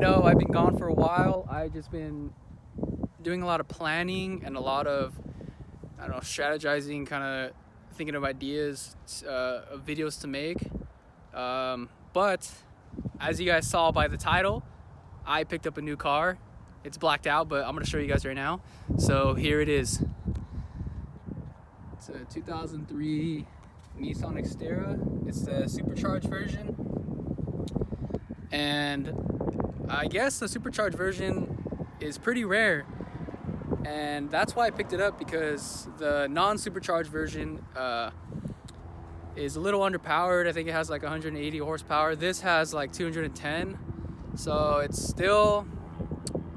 know I've been gone for a while. I've just been doing a lot of planning and a lot of, I don't know, strategizing, kind of thinking of ideas of videos to make. But as you guys saw by the title, I picked up a new car. It's blacked out, but I'm gonna show you guys right now. So here it is. It's a 2003 Nissan Xterra. It's the supercharged version. And I guess the supercharged version is pretty rare. And that's why I picked it up, because the non-supercharged version is a little underpowered. I think it has like 180 horsepower. This has like 210. So it's still,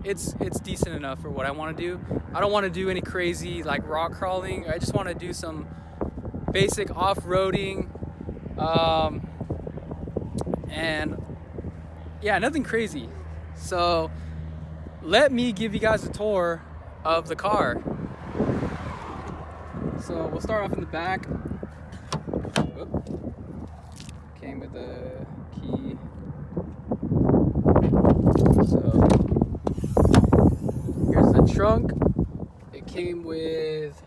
it's decent enough for what I want to do. I don't want to do any crazy like rock crawling. I just want to do some basic off-roading. And yeah, nothing crazy. So let me give you guys a tour of the car. So we'll start off in the back. Came with the key. So here's the trunk. It came with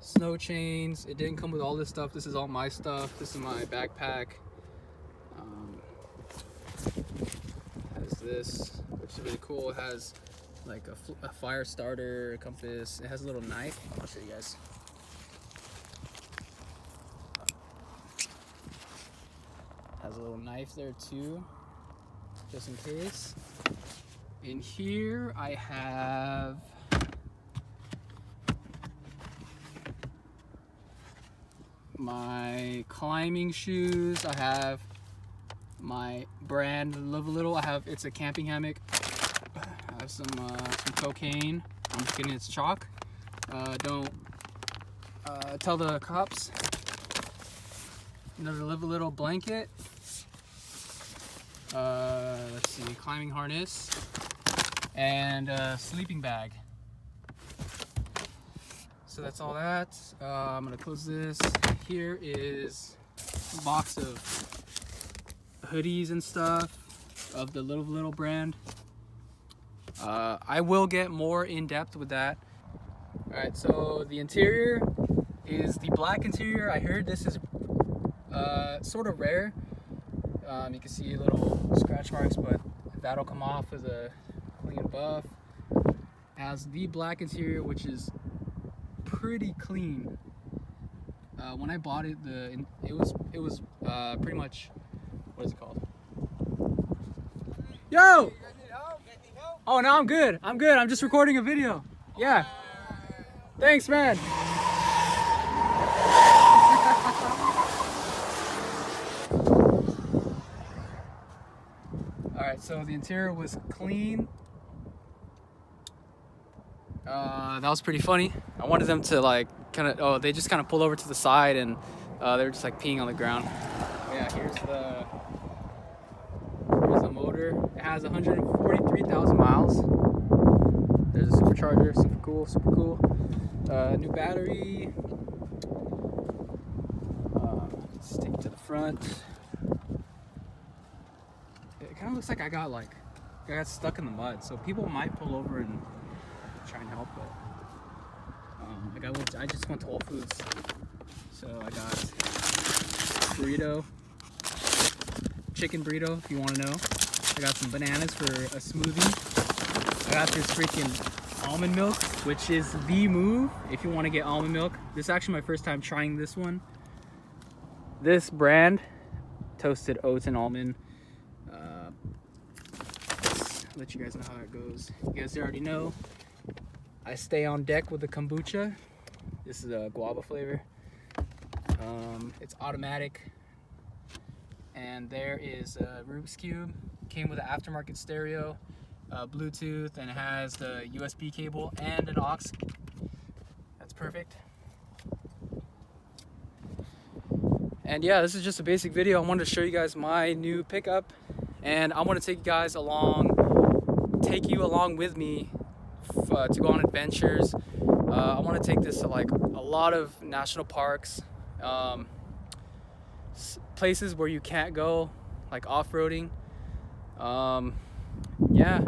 snow chains. It didn't come with all this stuff. This is all my stuff. This is my backpack. Has this, which is really cool. It has like a fire starter, a compass. It has a little knife. I'll show you guys. Has a little knife there too, just in case. In here I have my climbing shoes. I have my brand Livealittle. It's a camping hammock. I have some cocaine. I'm just kidding, it's chalk. Don't tell the cops. Another Livealittle blanket. Let's see, climbing harness, and a sleeping bag. So that's all that. I'm gonna close this. Here is a box of hoodies and stuff of the Livealittle brand. I will get more in depth with that. All right, so the interior is the black interior. I heard this is sort of rare. You can see little scratch marks, but that'll come off with a clean buff. It has the black interior, which is pretty clean. When I bought it, it was pretty much, what is it called? Yo! Oh, no, I'm good. I'm just recording a video. Yeah. Thanks, man. Alright, so the interior was clean. That was pretty funny. I wanted them to like they just kind of pulled over to the side, and they were just like peeing on the ground. Yeah, here's the motor. It has 143,000 miles. There's a supercharger, super cool. New battery. Let's take it to the front. It kind of looks like I got stuck in the mud, so people might pull over and try and help, but I just went to Whole Foods, so I got burrito, chicken burrito if you want to know. I got some bananas for a smoothie. I got this freaking almond milk, which is the move if you want to get almond milk. This is actually my first time trying this one. This brand, toasted oats and almond. Let you guys know how that goes. You guys already know I stay on deck with the kombucha. This is a guava flavor. It's automatic. And there is a Rubik's Cube. Came with an aftermarket stereo, Bluetooth, and it has the USB cable and an aux. That's perfect. And yeah, this is just a basic video. I wanted to show you guys my new pickup, and I want to take you along with me to go on adventures. I want to take this to like a lot of national parks, places where you can't go, like off-roading. yeah,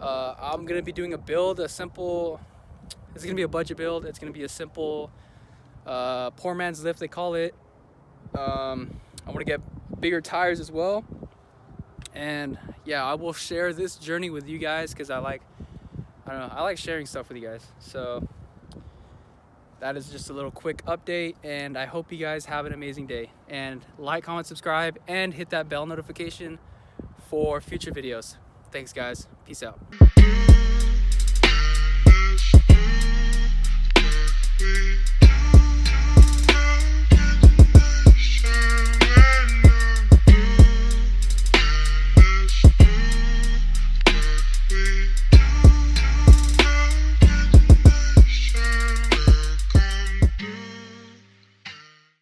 I'm gonna be doing a build, it's gonna be a budget build. It's gonna be a simple poor man's lift, they call it. I want to get bigger tires as well, and yeah, I will share this journey with you guys because I like sharing stuff with you guys. So that is just a little quick update, and I hope you guys have an amazing day, and like, comment, subscribe, and hit that bell notification for future videos. Thanks guys, peace out.